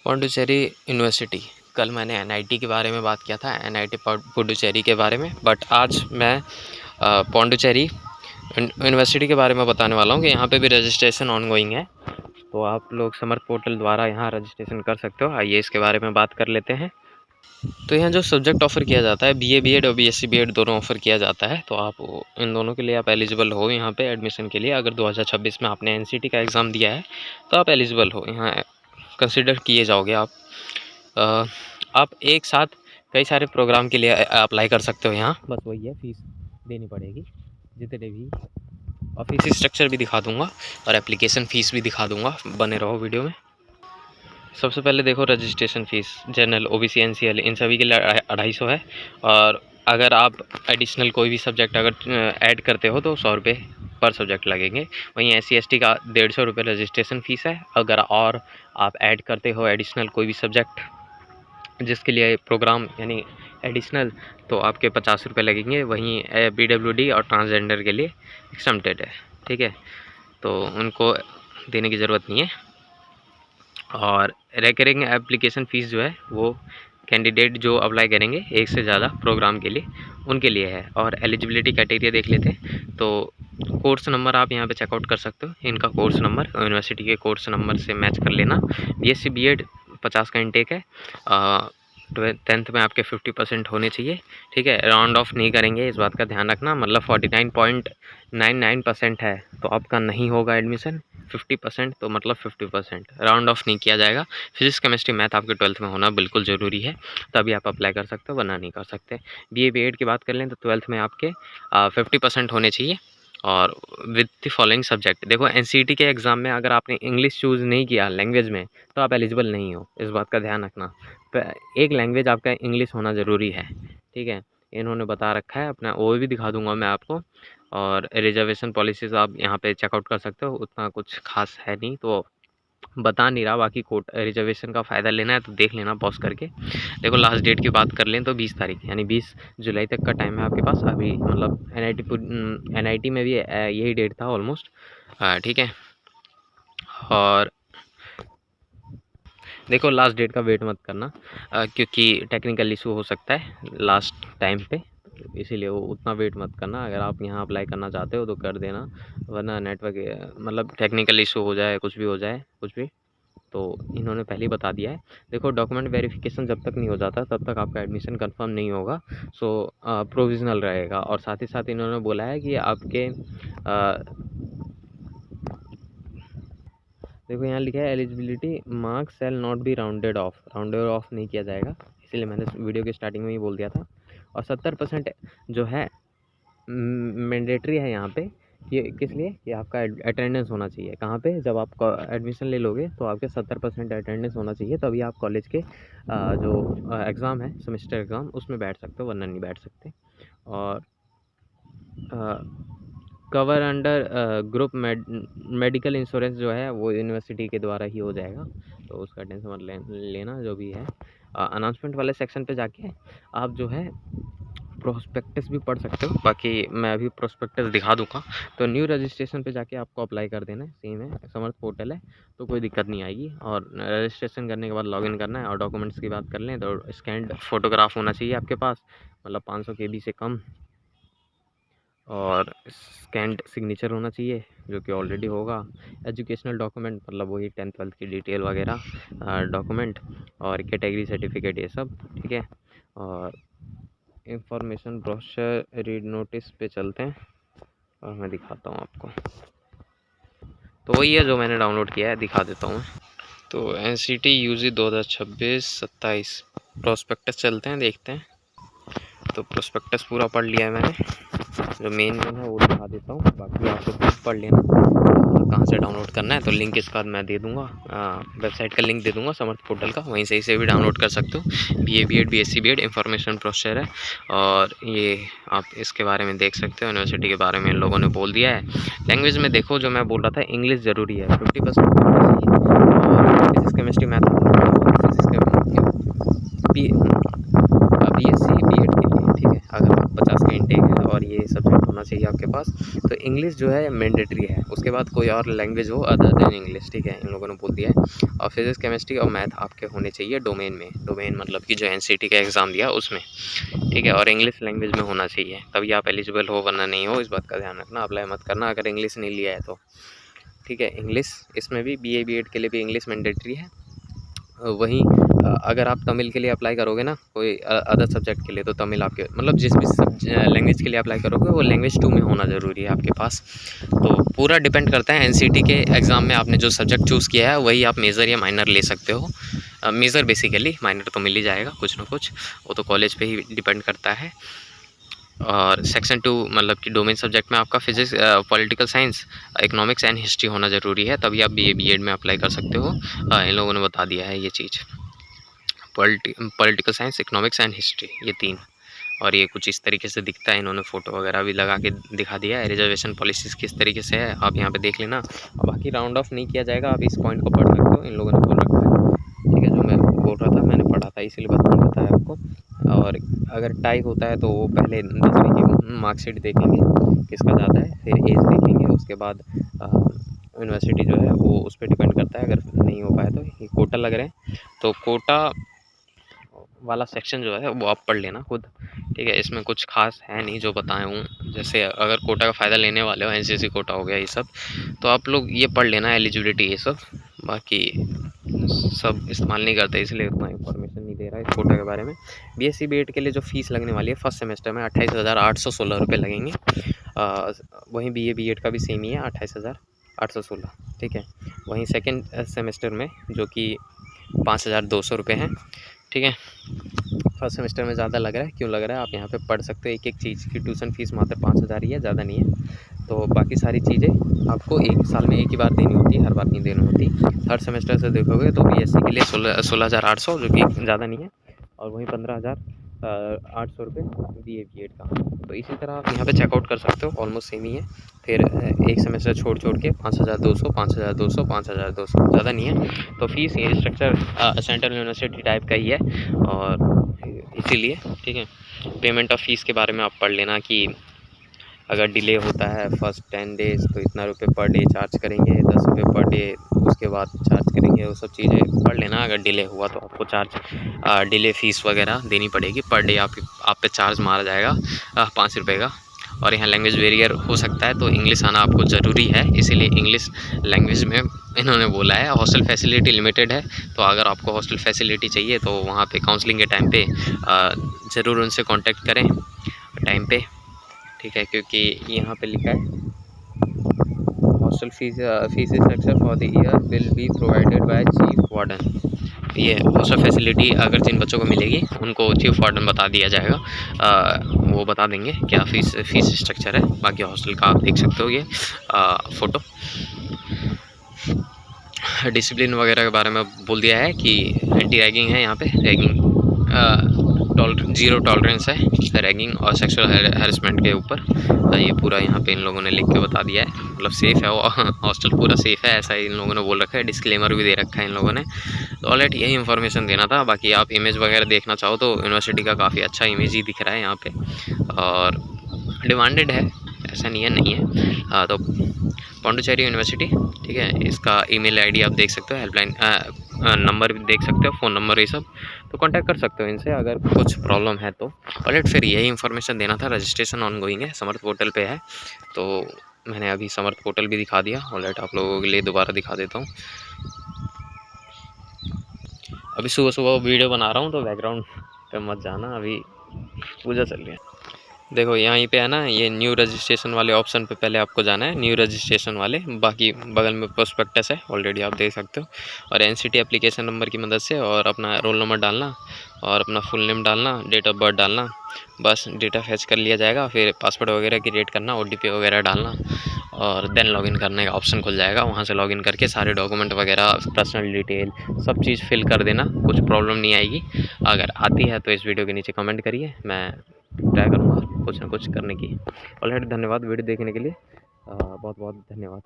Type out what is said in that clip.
Pondicherry university. कल मैंने NIT के बारे में बात किया था, एनआईटी पुडुचेरी के बारे में, बट आज मैं पौंडीचेरी यूनिवर्सिटी के बारे में बताने वाला हूँ कि यहाँ पे भी रजिस्ट्रेशन ऑनगोइंग है। तो आप लोग समर्थ पोर्टल द्वारा यहाँ रजिस्ट्रेशन कर सकते हो। आइए इसके बारे में बात कर लेते हैं। तो यहाँ जो सब्जेक्ट ऑफ़र किया जाता है, बीए बीएड और बीएससी बीएड दोनों ऑफ़र किया जाता है। तो आप इन दोनों के लिए आप एलिजिबल हो यहाँ पे एडमिशन के लिए। अगर 2026 में आपने एनसीटी का एग्ज़ाम दिया है तो आप एलिजिबल हो, यहाँ कंसिडर किए जाओगे आप। आप एक साथ कई सारे प्रोग्राम के लिए अप्लाई कर सकते हो यहाँ। बस वही है, फ़ीस देनी पड़ेगी जितने भी, और फीस स्ट्रक्चर भी दिखा दूँगा और एप्लीकेशन फ़ीस भी दिखा दूँगा। बने रहो वीडियो में। सबसे पहले देखो registration fee, general OBC NCL इन सभी के लिए 250 है। और अगर आप एडिशनल कोई भी सब्जेक्ट अगर ऐड करते हो तो 100 रुपये पर सब्जेक्ट लगेंगे। वहीं एससी एसटी का 150 रुपये रजिस्ट्रेशन फ़ीस है। अगर और आप ऐड करते हो एडिशनल कोई भी सब्जेक्ट जिसके लिए प्रोग्राम यानी एडिशनल, तो आपके 50 रुपये लगेंगे। वहीं पीडब्ल्यूडी और ट्रांसजेंडर के लिए एक्सम्प्टेड है, ठीक है, तो उनको देने की ज़रूरत नहीं है। और रिकरिंग एप्लीकेशन फ़ीस जो है वो कैंडिडेट जो अप्लाई करेंगे एक से ज़्यादा प्रोग्राम के लिए उनके लिए है। और एलिजिबिलिटी क्राइटेरिया देख लेते हैं। तो कोर्स नंबर आप यहाँ पे चेकआउट कर सकते हो। इनका कोर्स नंबर यूनिवर्सिटी के कोर्स नंबर से मैच कर लेना। बीएससी बीएड 50 का इनटेक है। 10th में आपके 50% होने चाहिए, ठीक है। राउंड ऑफ नहीं करेंगे, इस बात का ध्यान रखना। मतलब 49.99% है तो आपका नहीं होगा एडमिशन। 50% तो मतलब 50%, राउंड ऑफ नहीं किया जाएगा। फिजिक्स केमिस्ट्री मैथ आपके 12th में होना बिल्कुल ज़रूरी है, तभी आप अप्लाई कर सकते हो, वरना नहीं कर सकते। बीए बीएड की बात कर लें तो 12th में आपके 50% होने चाहिए। और विद द फॉलोइंग सब्जेक्ट, देखो एनसीईटी के एग्ज़ाम में अगर आपने इंग्लिश चूज़ नहीं किया लैंग्वेज में तो आप एलिजिबल नहीं हो, इस बात का ध्यान रखना। तो एक लैंग्वेज आपका इंग्लिश होना ज़रूरी है, ठीक है, इन्होंने बता रखा है अपना, वो भी दिखा दूंगा मैं आपको। और रिजर्वेशन पॉलिसीज़ आप यहाँ पे चेकआउट कर सकते हो, उतना कुछ खास है नहीं तो बता नहीं रहा। बाकी कोट रिजर्वेशन का फ़ायदा लेना है तो देख लेना पॉज करके। देखो लास्ट डेट की बात कर लें तो 20 तारीख यानी 20 जुलाई तक का टाइम है आपके पास अभी। मतलब एनआईटी में भी यही डेट था ऑलमोस्ट, ठीक है। और देखो लास्ट डेट का वेट मत करना, क्योंकि टेक्निकल इशू हो सकता है लास्ट टाइम पे, इसीलिए वो उतना वेट मत करना। अगर आप यहाँ अप्लाई करना चाहते हो तो कर देना, वरना नेटवर्क मतलब टेक्निकल इशू हो जाए, कुछ भी हो जाए, कुछ भी, तो इन्होंने पहले ही बता दिया है। देखो डॉक्यूमेंट वेरिफिकेशन जब तक नहीं हो जाता तब तक आपका एडमिशन कंफर्म नहीं होगा, सो प्रोविज़नल रहेगा। और साथ ही साथ इन्होंने बोला है कि आपके देखो यहाँ लिखा है eligibility marks shall not be rounded off नहीं किया जाएगा, इसीलिए मैंने वीडियो के स्टार्टिंग में ही बोल दिया था। और 70% जो है मैंडेटरी है यहाँ पे। ये किस लिए? कि आपका अटेंडेंस होना चाहिए। कहाँ पे? जब आप एडमिशन ले लोगे तो आपके 70% अटेंडेंस होना चाहिए, तभी आप कॉलेज के जो एग्ज़ाम है सेमेस्टर एग्ज़ाम उसमें बैठ सकते हो, वरना नहीं बैठ सकते। और cover under group medical insurance जो है वो यूनिवर्सिटी के द्वारा ही हो जाएगा, तो उसका टेंशन मत लेना। जो भी है अनाउंसमेंट वाले सेक्शन पे जाके आप जो है प्रोस्पेक्टस भी पढ़ सकते हो। बाकी मैं अभी प्रोस्पेक्टस दिखा दूँगा। तो न्यू रजिस्ट्रेशन पे जाके आपको अप्लाई कर देना है, सेम है, समर्थ पोर्टल है, तो कोई दिक्कत नहीं आएगी। और रजिस्ट्रेशन करने के बाद लॉगिन करना है। और डॉक्यूमेंट्स की बात कर लें तो स्कैन्ड फ़ोटोग्राफ होना चाहिए आपके पास, मतलब 500 KB से कम। और स्कैन्ड सिग्नेचर होना चाहिए, जो कि ऑलरेडी होगा। एजुकेशनल डॉक्यूमेंट मतलब वही 10th 12th की डिटेल वगैरह डॉक्यूमेंट, और कैटेगरी सर्टिफिकेट, ये सब, ठीक है। और इंफॉर्मेशन ब्रोशर रीड नोटिस पे चलते हैं और मैं दिखाता हूँ आपको। तो वही है जो मैंने डाउनलोड किया है, दिखा देता हूँ मैं। तो एनसीटी यूजी 2026-27 प्रोस्पेक्टस चलते हैं, देखते हैं। तो प्रोस्पेक्टस पूरा पढ़ लिया है मैंने, जो मेन है वो दिखा देता हूँ, बाकी आप लोग खुद पढ़ लेना कहाँ से डाउनलोड करना है। तो लिंक इसका मैं दे दूँगा, वेबसाइट का लिंक दे दूँगा समर्थ पोर्टल का, वहीं से इसे भी डाउनलोड कर सकते हो। BA BEd BSc BEd information processor है, और ये आप इसके बारे में देख सकते हो। यूनिवर्सिटी के बारे में इन लोगों ने बोल दिया है। लैंग्वेज में देखो, जो मैं बोल रहा था, इंग्लिश ज़रूरी है, 50% और physics chemistry math, physics BSc BEd के लिए, ठीक है। अगर 50 का इंटेक है और ये सब्जेक्ट होना चाहिए आपके पास। तो इंग्लिश जो है मैंडेटरी है, उसके बाद कोई और लैंग्वेज हो अदर देन इंग्लिश, ठीक है, इन लोगों ने बोल दिया है। और फिजिक्स, केमिस्ट्री और मैथ आपके होने चाहिए डोमेन में, डोमेन मतलब कि जो एनसीटी का एग्ज़ाम दिया उसमें, ठीक है, और इंग्लिश लैंग्वेज में होना चाहिए, तभी आप एलिजिबल हो, वरना नहीं हो। इस बात का ध्यान रखना, अप्लाई मत करना अगर इंग्लिश नहीं लिया है तो, ठीक है। इंग्लिश इसमें भी बीए बीएड के लिए भी इंग्लिश मैंडेटरी है। वहीं अगर आप तमिल के लिए अप्लाई करोगे ना, कोई अदर सब्जेक्ट के लिए, तो तमिल आपके मतलब जिस भी लैंग्वेज के लिए अप्लाई करोगे वो लैंग्वेज 2 में होना ज़रूरी है आपके पास। तो पूरा डिपेंड करता है एनसीटी के एग्ज़ाम में आपने जो सब्जेक्ट चूज़ किया है वही आप मेजर या माइनर ले सकते हो। मेजर बेसिकली, माइनर तो मिल ही जाएगा कुछ ना कुछ, वो तो कॉलेज पे ही डिपेंड करता है। और सेक्शन 2 मतलब कि डोमेन सब्जेक्ट में आपका physics, political science, economics and history होना ज़रूरी है, तभी आप बीए बीएड में अप्लाई कर सकते हो। इन लोगों ने बता दिया है ये चीज़, political science, economics and history, ये 3। और ये कुछ इस तरीके से दिखता है, इन्होंने फ़ोटो वगैरह भी लगा के दिखा दिया है। रिजर्वेशन पॉलिसीज़ किस तरीके से है आप यहाँ पे देख लेना, और बाकी राउंड ऑफ नहीं किया जाएगा, आप इस पॉइंट को पढ़ सकते हो, इन लोगों ने बोल रखा है, ठीक है। जो मैं बोल रहा था मैंने पढ़ा था, इसीलिए बताया आपको। और अगर टाई होता है तो वो पहले 10वीं की मार्कशीट देखेंगे किसका ज़्यादा है, फिर एज देखेंगे, उसके बाद यूनिवर्सिटी जो है वो उस पर डिपेंड करता है। अगर नहीं हो पाए तो ये कोटा लग रहे हैं, तो कोटा वाला सेक्शन जो है वो आप पढ़ लेना खुद, ठीक है। इसमें कुछ खास है नहीं जो बताए हूँ, जैसे अगर कोटा का फ़ायदा लेने वाले हो, एनसीसी कोटा हो गया ये सब, तो आप लोग ये पढ़ लेना एलिजिबिलिटी ये सब, बाकी सब इस्तेमाल नहीं करते इसलिए उतना इन्फॉर्मेशन नहीं दे रहा है कोटा के बारे में। बीएससी बीएड के लिए जो फ़ीस लगने वाली है फर्स्ट सेमेस्टर में 28,816 रुपये लगेंगे। वहीं बीए बीएड का भी सेम ही है 28,816, ठीक है। वहीं सेकेंड सेमेस्टर में जो कि 5,200 रुपये हैं, ठीक है। फर्स्ट सेमेस्टर में ज़्यादा लग रहा है, क्यों लग रहा है आप यहाँ पे पढ़ सकते हो, एक एक चीज़ की ट्यूशन फ़ीस मात्र 5,000 ही है, ज़्यादा नहीं है। तो बाकी सारी चीज़ें आपको एक साल में एक ही बार देनी होती है, हर बार नहीं देनी होती। थर्ड सेमेस्टर से देखोगे तो बीएससी के लिए 16,800 जो कि ज़्यादा नहीं है, और वहीं 15,800 रुपये बीए बीएड का। तो इसी तरह आप यहाँ पे चेकआउट कर सकते हो, ऑलमोस्ट सेम ही है। फिर एक सेमेस्टर छोड़ के 5,200 5,200 5,200, ज़्यादा नहीं है। तो फीस ये स्ट्रक्चर सेंट्रल यूनिवर्सिटी टाइप का ही है, और इसीलिए, ठीक है। पेमेंट ऑफ फ़ीस के बारे में आप पढ़ लेना कि अगर डिले होता है फर्स्ट 10 डेज़ तो इतना रुपये पर डे चार्ज करेंगे, 10 रुपये पर डे उसके बाद चार्ज करेंगे, वो सब चीज़ें पढ़ लेना। अगर डिले हुआ तो आपको डिले फ़ीस वगैरह देनी पड़ेगी, पर डे आप पे चार्ज मारा जाएगा 5 रुपये का। और यहाँ लैंग्वेज बैरियर हो सकता है, तो इंग्लिश आना आपको ज़रूरी है, इसीलिए इंग्लिश लैंग्वेज में इन्होंने बोला है। हॉस्टल फैसिलिटी लिमिटेड है, तो अगर आपको हॉस्टल फैसिलिटी चाहिए तो वहाँ पे काउंसलिंग के टाइम पे ज़रूर उनसे कांटेक्ट करें टाइम पे, ठीक है, क्योंकि यहाँ पे लिखा है hostel fees structure for the year will be provided by chief warden. ये हॉस्टल फैसिलिटी अगर जिन बच्चों को मिलेगी उनको चीफ वार्डन बता दिया जाएगा, वो बता देंगे क्या फीस स्ट्रक्चर है। बाकी हॉस्टल का आप देख सकते हो ये फ़ोटो। डिसिप्लिन वगैरह के बारे में बोल दिया है कि एंटी रैगिंग है, यहाँ पे रैगिंग 0 टॉलरेंस है रैगिंग और सेक्सुअल हैरेसमेंट के ऊपर। ये पूरा यहाँ पे इन लोगों ने लिख के बता दिया है, मतलब सेफ़ है वो हॉस्टल, पूरा सेफ़ है ऐसा इन लोगों ने बोल रखा है। डिस्क्लेमर भी दे रखा है इन लोगों ने। तो ऑलरेडी यही इन्फॉर्मेशन देना था। बाकी आप इमेज वगैरह देखना चाहो तो यूनिवर्सिटी का काफ़ी अच्छा इमेज ही दिख रहा है यहाँ पे, और डिमांडेड है, ऐसा नहीं है। तो पौंडीचेरी यूनिवर्सिटी, ठीक है, इसका ईमेल आईडी आप देख सकते हो, हेल्पलाइन नंबर भी देख सकते हो, फ़ोन नंबर ये सब, तो कांटेक्ट कर सकते हो इनसे अगर कुछ प्रॉब्लम है तो। ऑलरेडी फिर यही इन्फॉर्मेशन देना था। रजिस्ट्रेशन ऑनगोइंग है, समर्थ पोर्टल पे है, तो मैंने अभी समर्थ पोर्टल भी दिखा दिया। ऑलरेडी आप लोगों के लिए दोबारा दिखा देता हूँ। अभी सुबह वीडियो बना रहा हूँ तो बैकग्राउंड पे मत जाना, अभी पूजा चल रही है। देखो यहीं पे है ना, ये न्यू रजिस्ट्रेशन वाले ऑप्शन पे पहले आपको जाना है, न्यू रजिस्ट्रेशन वाले। बाकी बगल में प्रोस्पेक्टस है, ऑलरेडी आप देख सकते हो। और एनसीटी एप्लीकेशन नंबर की मदद से और अपना रोल नंबर डालना और अपना फुल नेम डालना, डेट ऑफ बर्थ डालना, बस डेटा फैच कर लिया जाएगा। फिर पासवर्ड वगैरह क्रिएट करना, OTP वगैरह डालना, और देन लॉगिन करने का ऑप्शन खुल जाएगा। वहाँ से लॉगिन करके सारे डॉक्यूमेंट वगैरह, पर्सनल डिटेल, सब चीज़ फिल कर देना, कुछ प्रॉब्लम नहीं आएगी। अगर आती है तो इस वीडियो के नीचे कमेंट करिए, मैं ट्राई करूँगा कुछ ना कुछ करने की। ऑलरेडी धन्यवाद वीडियो देखने के लिए, बहुत बहुत धन्यवाद।